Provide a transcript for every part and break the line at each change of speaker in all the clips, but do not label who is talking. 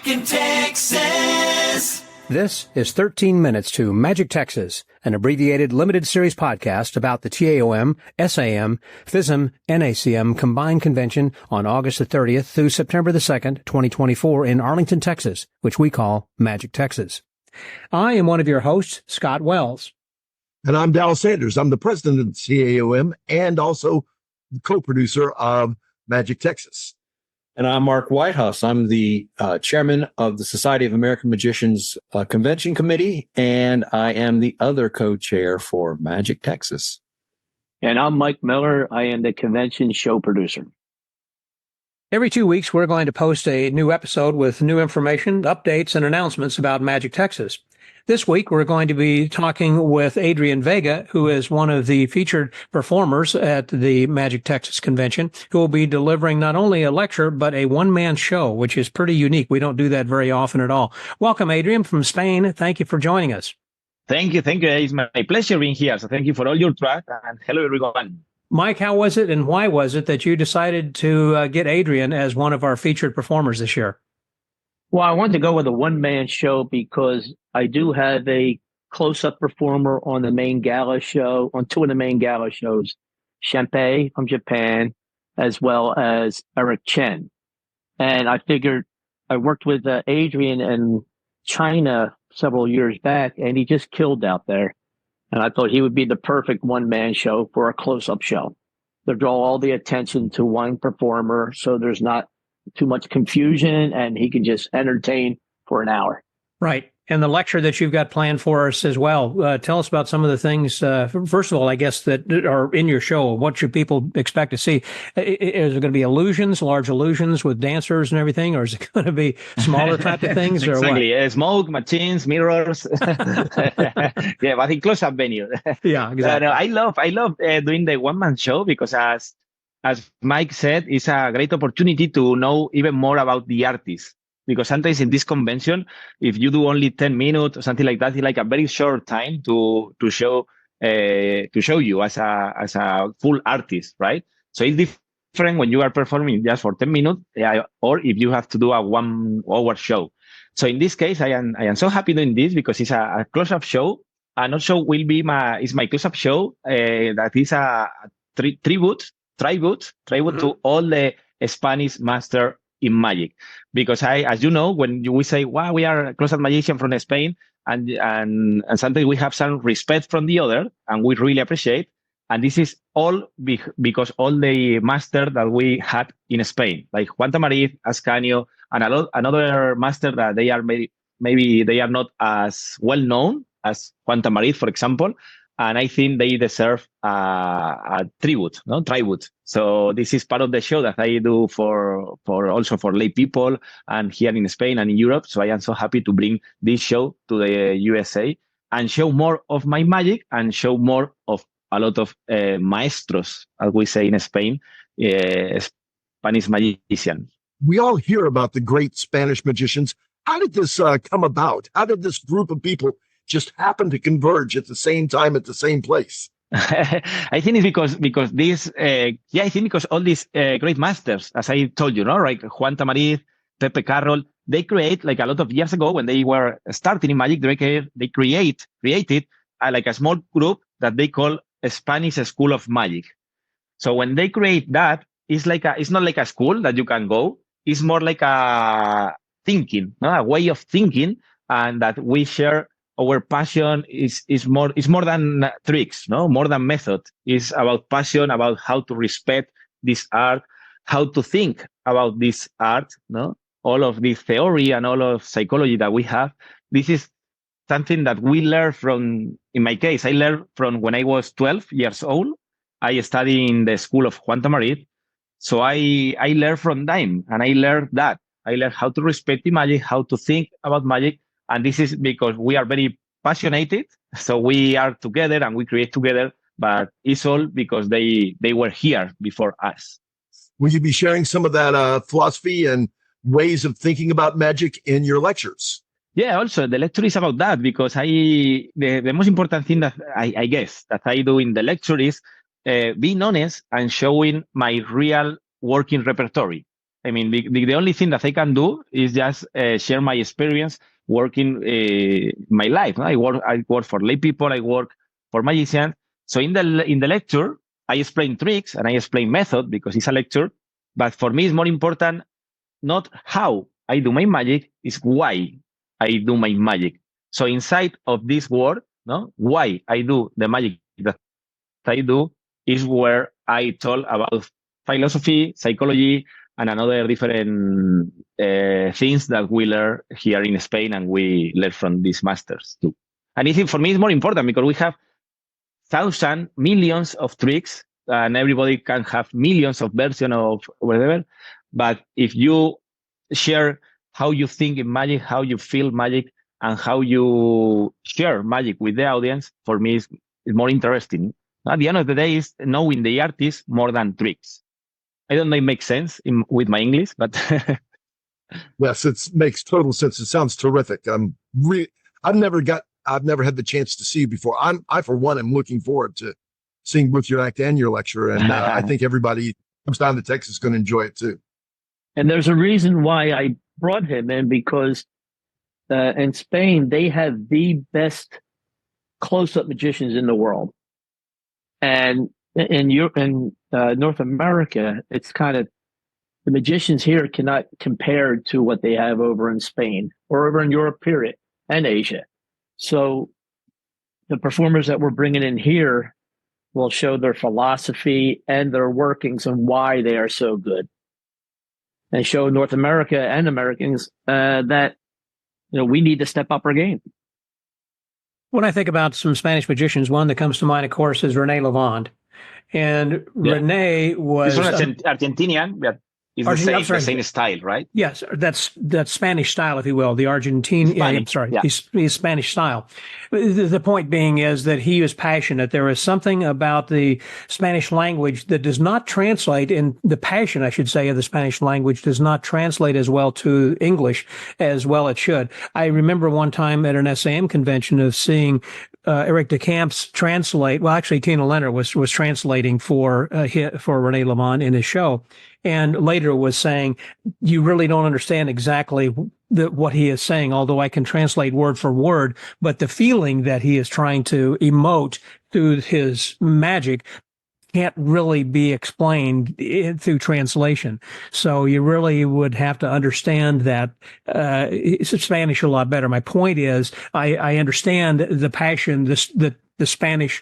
Talking Texas.
This is 13 Minutes to Magic Texas, an abbreviated limited series podcast about the TAOM, SAM, FISM, NACM combined convention on August the 30th through September the 2nd, 2024 in Arlington, Texas, which we call Magic Texas. I am one of your hosts, Scott Wells.
And I'm Dallas Sanders. I'm the president of the TAOM and also the co-producer of Magic Texas.
And I'm Mark Whitehouse. I'm the chairman of the Society of American Magicians Convention Committee, and I am the other co-chair for Magic Texas.
And I'm Mike Miller. I am the convention show producer.
Every 2 weeks, we're going to post a new episode with new information, updates, and announcements about Magic Texas. This week, we're going to be talking with Adrian Vega, who is one of the featured performers at the Magic Texas Convention, who will be delivering not only a lecture, but a one-man show, which is pretty unique. We don't do that very often at all. Welcome, Adrian, from Spain. Thank you for joining us.
Thank you. It's my pleasure being here. So thank you for all your trust, and hello, everyone.
Mike, how was it and why was it that you decided to get Adrian as one of our featured performers this year?
Well, I wanted to go with a one-man show because I do have a close-up performer on the main gala show, on two of the main gala shows, Shenpei from Japan, as well as Eric Chen. And I figured I worked with Adrian in China several years back, and he just killed out there. And I thought he would be the perfect one-man show for a close-up show to draw all the attention to one performer so there's not too much confusion and he can just entertain for an hour.
Right. And the lecture that you've got planned for us as well. Tell us about some of the things, first of all, I guess, that are in your show. What should people expect to see? Is it going to be illusions, large illusions with dancers and everything? Or is it going to be smaller type of things?
Exactly.
Or what?
Smoke, machines, mirrors. Yeah, but in close-up venue.
Yeah, exactly.
I love doing the one-man show because as Mike said, it's a great opportunity to know even more about the artist. Because sometimes in this convention, if you do only 10 minutes or something like that, it's like a very short time to show you as a full artist, right? So it's different when you are performing just for 10 minutes, or if you have to do a 1 hour show. So in this case, I am so happy doing this because it's a close-up show, and also will be my close-up show that is a tribute to all the Spanish master in magic, because as you know, when we say, wow, we are a close-up magician from Spain, and sometimes we have some respect from the other, and we really appreciate. And this is all because all the master that we had in Spain, like Juan Tamariz, Ascanio, and another master that they are maybe they are not as well known as Juan Tamariz, for example. And I think they deserve a tribute. So this is part of the show that I do for also for lay people and here in Spain and in Europe. So I am so happy to bring this show to the USA and show more of my magic and show more of a lot of maestros, as we say in Spain, Spanish magicians.
We all hear about the great Spanish magicians. How did this come about? How did this group of people just happen to converge at the same time at the same place?
I think it's because this, I think because all these great masters, as I told you, like Juan Tamariz, Pepe Carroll, they create like a lot of years ago when they were starting in magic, they created like a small group that they call a Spanish School of Magic. So when they create that, it's not like a school that you can go. It's more like a thinking, a way of thinking, and that we share. Our passion is more than tricks, more than method. It's about passion, about how to respect this art, how to think about this art, all of this theory and all of psychology that we have. This is something that we learn from, in my case, I learned from when I was 12 years old. I studied in the school of Juan Tamariz. So I learned from them, and I learned that. I learned how to respect the magic, how to think about magic. And this is because we are very passionate. So we are together and we create together, but it's all because they were here before us.
Will you be sharing some of that philosophy and ways of thinking about magic in your lectures?
Yeah, also the lecture is about that, because the most important thing that I guess that I do in the lecture is being honest and showing my real working repertoire. I mean, the only thing that I can do is just share my experience working my life. No? I work for lay people. I work for magicians. So in the lecture, I explain tricks and I explain method because it's a lecture. But for me, it's more important not how I do my magic, is why I do my magic. So inside of this word, no, why I do the magic that I do is where I talk about philosophy, psychology, and another different things that we learn here in Spain and we learn from these masters too. And I think for me it's more important because we have thousands, millions of tricks, and everybody can have millions of versions of whatever. But if you share how you think in magic, how you feel magic, and how you share magic with the audience, for me is more interesting. At the end of the day, is knowing the artist more than tricks. I don't know if it makes sense with my English, but
Yes, it makes total sense. It sounds terrific. I've never had the chance to see you before. I for one am looking forward to seeing both your act and your lecture, and I think everybody who comes down to Texas is going to enjoy it too.
And there's a reason why I brought him in, because in Spain, they have the best close-up magicians in the world. And in Europe and North America, it's kind of, the magicians here cannot compare to what they have over in Spain or over in Europe, period, and Asia. So the performers that we're bringing in here will show their philosophy and their workings and why they are so good, and show North America and Americans that we need to step up our game.
When I think about some Spanish magicians, one that comes to mind, of course, is Rene Lavand. And Rene was
he's Argentinian, but it's the same style, right?
Yes, that's Spanish style, if you will, the Argentine. He's Spanish style. The point being is that he is passionate. There is something about the Spanish language that does not translate, in the passion, I should say, of the Spanish language does not translate as well to English as well it should. I remember one time at an SAM convention of seeing Eric de Camps translate. Well, actually, Tina Leonard was translating for Rene Lavand in his show, and later was saying, "You really don't understand exactly what he is saying, although I can translate word for word, but the feeling that he is trying to emote through his magic can't really be explained through translation." So you really would have to understand that Spanish a lot better. My point is, I understand the passion, the Spanish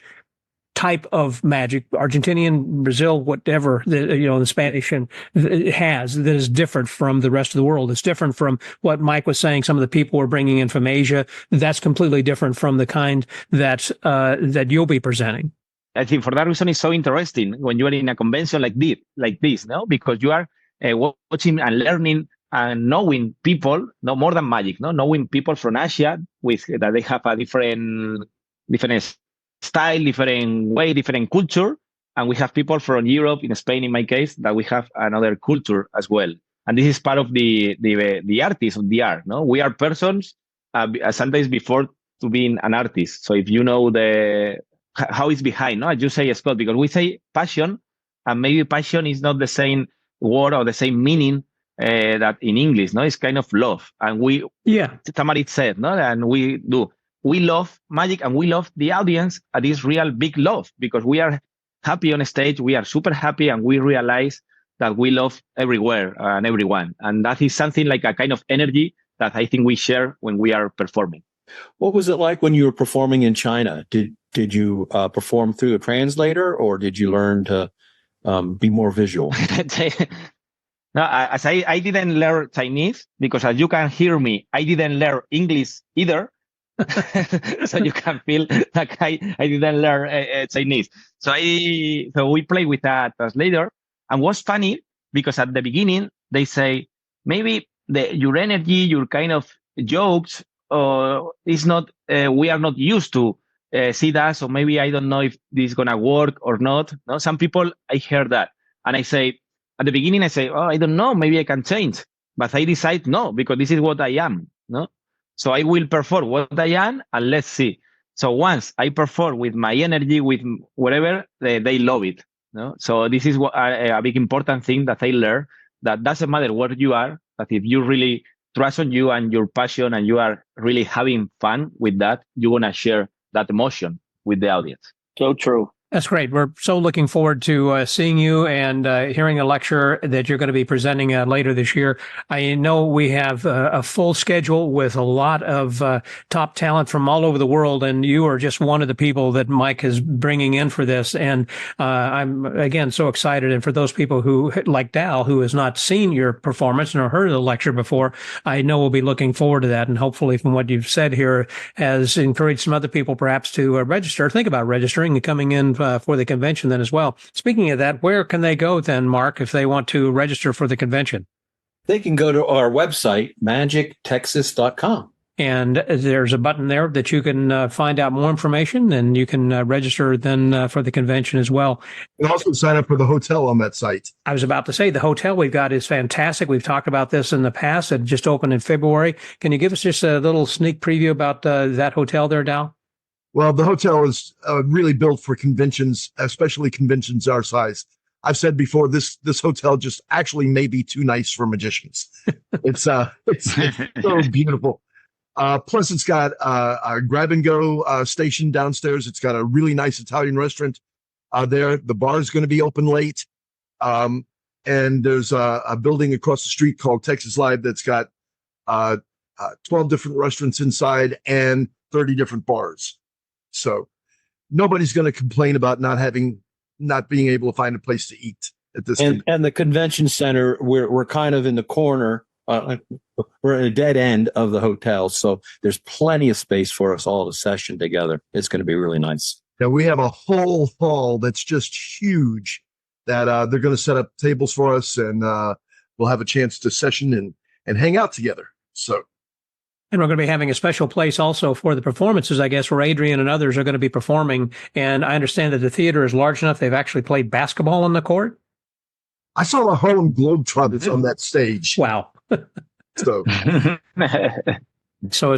type of magic, Argentinian, Brazil, whatever, the Spanish has that is different from the rest of the world. It's different from what Mike was saying. Some of the people we're bringing in from Asia, that's completely different from the kind that you'll be presenting.
I think for that reason, it's so interesting when you are in a convention like this, no? Because you are watching and learning and knowing people, no more than magic, no, knowing people from Asia that they have a different style, different way, different culture, and we have people from Europe, in Spain, in my case, that we have another culture as well. And this is part of the artist of the art, no? We are persons sometimes before to being an artist. So if you know how it's behind, no? As you say, Scott, because we say passion, and maybe passion is not the same word or the same meaning that in English, no? It's kind of love. And Tamarit said, no? And we do. We love magic and we love the audience at this real big love, because we are happy on stage. We are super happy, and we realize that we love everywhere and everyone. And that is something like a kind of energy that I think we share when we are performing.
What was it like when you were performing in China? Did you perform through a translator, or did you learn to be more visual?
No, as I didn't learn Chinese, because as you can hear me, I didn't learn English either. So you can feel like I didn't learn Chinese. So we play with a translator, and what's funny, because at the beginning they say maybe your energy, your kind of jokes, is not. We are not used to see that, so maybe I don't know if this is gonna work or not. No, some people I hear that, and I say at the beginning I say, I don't know, maybe I can change, but I decide no, because this is what I am. No. So I will perform what I am, and let's see. So once I perform with my energy, with whatever, they love it. No? So this is a big important thing that I learned, that doesn't matter where you are, that if you really trust on you and your passion and you are really having fun with that, you're going to share that emotion with the audience.
So true.
That's great. We're so looking forward to seeing you and hearing a lecture that you're going to be presenting later this year. I know we have a full schedule with a lot of top talent from all over the world, and you are just one of the people that Mike is bringing in for this. And I'm, again, so excited. And for those people who, like Dal, who has not seen your performance nor heard of the lecture before, I know we'll be looking forward to that. And hopefully from what you've said here has encouraged some other people perhaps to register, think about registering and coming in for the convention then as well. Speaking of that, where can they go then, Mark, if they want to register for the convention?
They can go to our website, magictexas.com.
And there's a button there that you can find out more information, and you can register then for the convention as well.
You can also sign up for the hotel on that site.
I was about to say the hotel we've got is fantastic. We've talked about this in the past. It just opened in February. Can you give us just a little sneak preview about that hotel there, Dal?
Well, the hotel is really built for conventions, especially conventions our size. I've said before, this hotel just actually may be too nice for magicians. It's so beautiful. Plus, it's got a grab and go station downstairs. It's got a really nice Italian restaurant there. The bar is going to be open late, and there's a building across the street called Texas Live that's got 12 different restaurants inside and 30 different bars. So nobody's going to complain about not being able to find a place to eat at this.
And the convention center, we're kind of in the corner. We're at a dead end of the hotel, so there's plenty of space for us all to session together. It's going to be really nice.
Yeah, we have a whole hall that's just huge that they're going to set up tables for us, and we'll have a chance to session and hang out together. So.
And we're going to be having a special place also for the performances, I guess, where Adrian and others are going to be performing. And I understand that the theater is large enough they've actually played basketball on the court.
I saw the Harlem Globetrotters on that stage.
Wow.
So
you're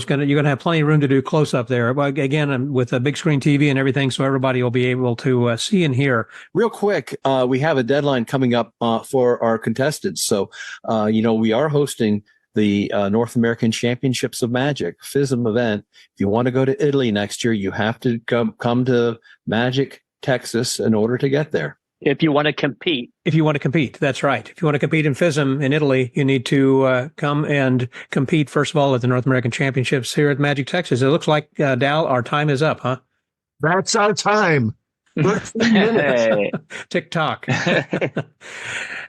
going to have plenty of room to do close up there. Well, again, with a big screen TV and everything, so everybody will be able to see and hear.
Real quick, we have a deadline coming up for our contestants. So, we are hosting the North American Championships of Magic, FISM event. If you want to go to Italy next year, you have to come to Magic, Texas in order to get there.
If you want to compete.
That's right. If you want to compete in FISM in Italy, you need to come and compete, first of all, at the North American Championships here at Magic Texas. It looks like, Dal, our time is up, huh?
That's our time. 13 minutes.
Tick-tock.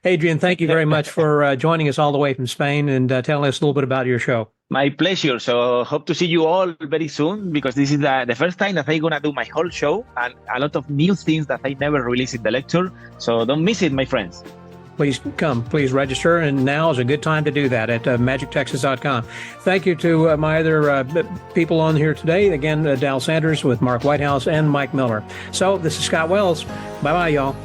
Adrian, thank you very much for joining us all the way from Spain and telling us a little bit about your show.
My pleasure. So hope to see you all very soon, because this is the first time that I'm going to do my whole show and a lot of new things that I never released in the lecture. So don't miss it, my friends.
Please come. Please register. And now is a good time to do that at magictexas.com. Thank you to my other people on here today. Again, Dal Sanders with Mark Whitehouse and Mike Miller. So this is Scott Wells. Bye-bye, y'all.